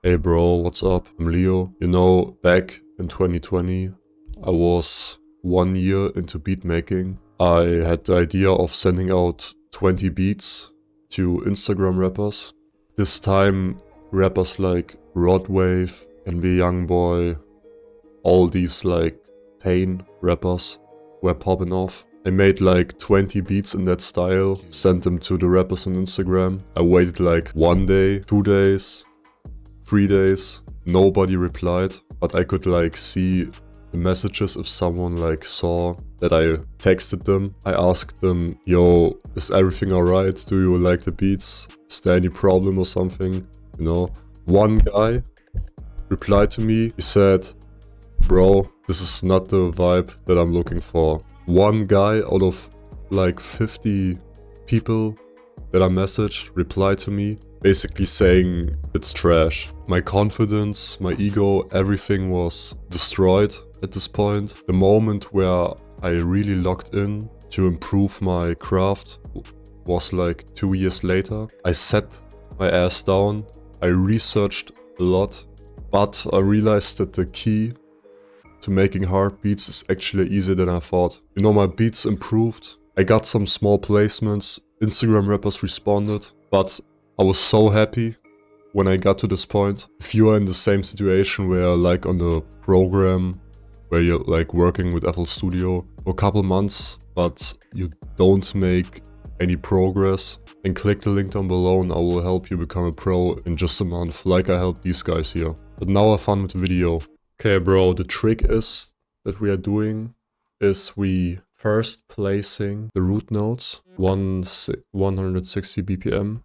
Hey bro, what's up? I'm Leo. You know, back in 2020, I was 1 year into beat making. I had the idea of sending out 20 beats to Instagram rappers. This time, rappers like Rodwave, NB Youngboy, all these like Pain rappers were popping off. I made like 20 beats in that style, sent them to the rappers on Instagram. I waited like 1 day, 2 days, 3 days, nobody replied, but I could like see the messages if someone like saw that I texted them. I asked them, yo, is everything alright? Do you like the beats? Is there any problem or something? You know, one guy replied to me. He said, bro, this is not the vibe that I'm looking for. One guy out of like 50 people that I messaged replied to me, basically saying it's trash. My confidence, my ego, everything was destroyed at this point. The moment where I really locked in to improve my craft was like 2 years later. I sat my ass down, I researched a lot, but I realized that the key to making hard beats is actually easier than I thought. You know, my beats improved. I got some small placements. Instagram rappers responded, but I was so happy when I got to this point. If you are in the same situation where like on the program where you're like working with FL Studio for a couple months, but you don't make any progress, then click the link down below and I will help you become a pro in just a month, like I helped these guys here. But now have fun with the video. Okay bro, the trick is that we are doing is we first placing the root notes 160 BPM.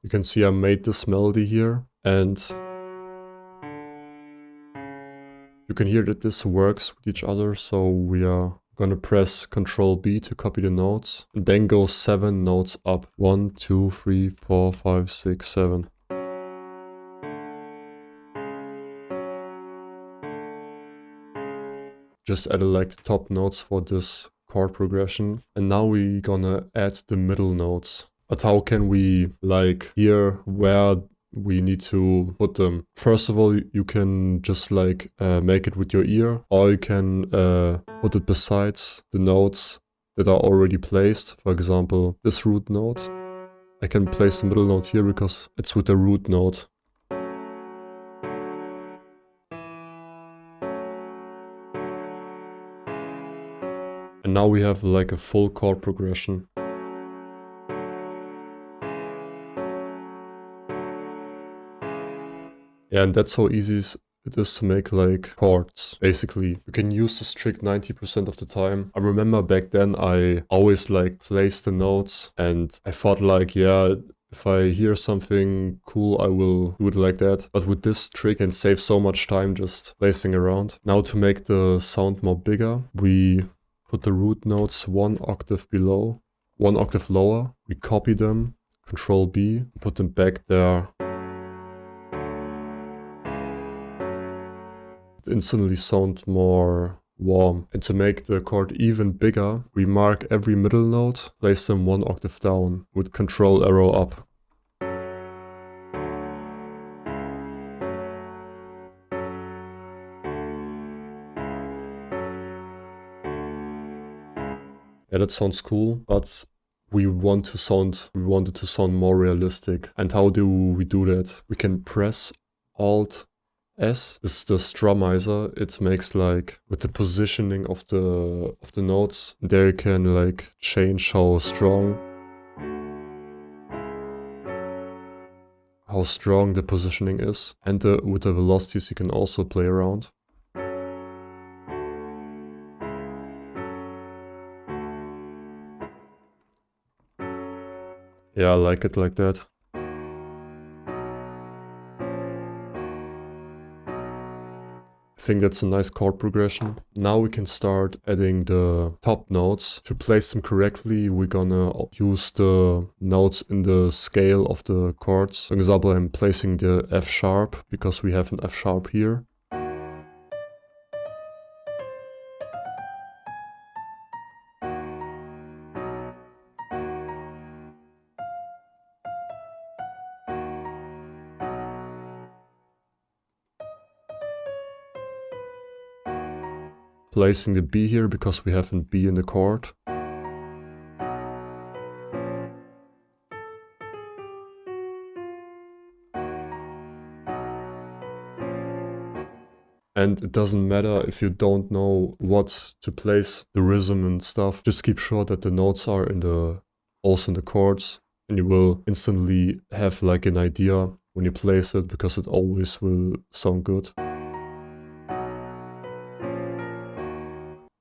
You can see I made this melody here and you can hear that this works with each other. So we are gonna press Ctrl B to copy the notes and then go 7 notes up. 1, 2, 3, 4, 5, 6, 7. Just added like the top notes for this chord progression. And now we're gonna add the middle notes. But how can we like hear where we need to put them? First of all, you can just like make it with your ear, or you can put it besides the notes that are already placed. For example, this root note. I can place the middle note here because it's with the root note. And now we have like a full chord progression. Yeah, and that's how easy it is to make like chords. Basically, you can use this trick 90% of the time. I remember back then I always like placed the notes and I thought like, yeah, if I hear something cool, I will do it like that. But with this trick, I can save so much time just placing around. Now to make the sound more bigger, we put the root notes 1 octave below, 1 octave lower. We copy them, Ctrl B, put them back there. It instantly sound more warm. And to make the chord even bigger, we mark every middle note, place them 1 octave down with Ctrl arrow up. Yeah, that sounds cool, but we wanted to sound more realistic. And how do we do that? We can press Alt S. This is the strumizer. It makes like with the positioning of the notes. There you can like change how strong the positioning is. And with the velocities you can also play around. Yeah, I like it like that. I think that's a nice chord progression. Now we can start adding the top notes. To place them correctly, we're gonna use the notes in the scale of the chords. For example, I'm placing the F sharp because we have an F sharp here. placing the B here because we have a B in the chord. And it doesn't matter if you don't know what to place the rhythm and stuff. Just keep sure that the notes are also in the chords, and you will instantly have like an idea when you place it, because it always will sound good.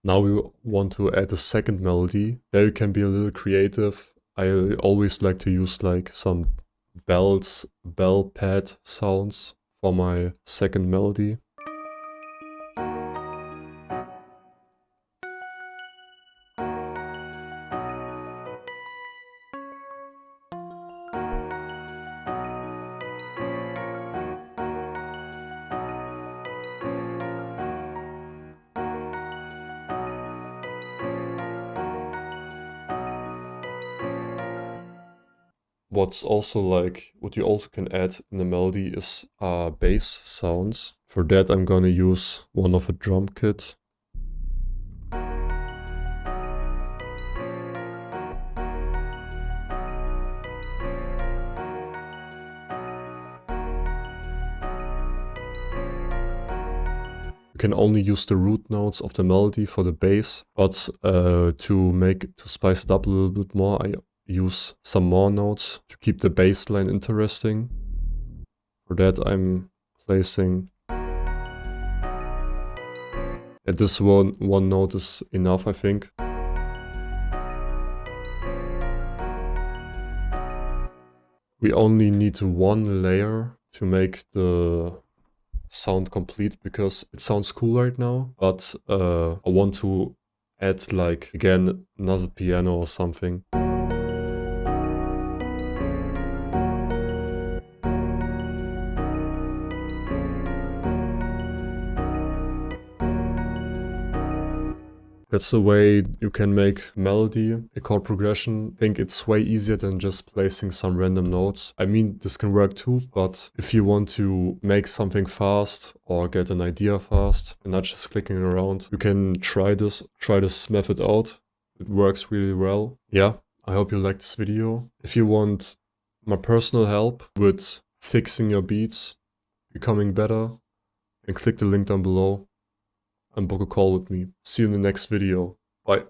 Now we want to add a second melody. There you can be a little creative. I always like to use like some bell pad sounds for my second melody. What you also can add in the melody is bass sounds. For that I'm gonna use one of a drum kit. You can only use the root notes of the melody for the bass, but to spice it up a little bit more, I use some more notes to keep the bass line interesting. For that I'm placing, at this one note is enough, I think. We only need one layer to make the sound complete, because it sounds cool right now, but I want to add like again another piano or something. That's the way you can make melody, a chord progression. I think it's way easier than just placing some random notes. I mean, this can work too, but if you want to make something fast or get an idea fast and not just clicking around, you can try this method out. It works really well. Yeah, I hope you liked this video. If you want my personal help with fixing your beats, becoming better, then click the link down below and book a call with me. See you in the next video. Bye.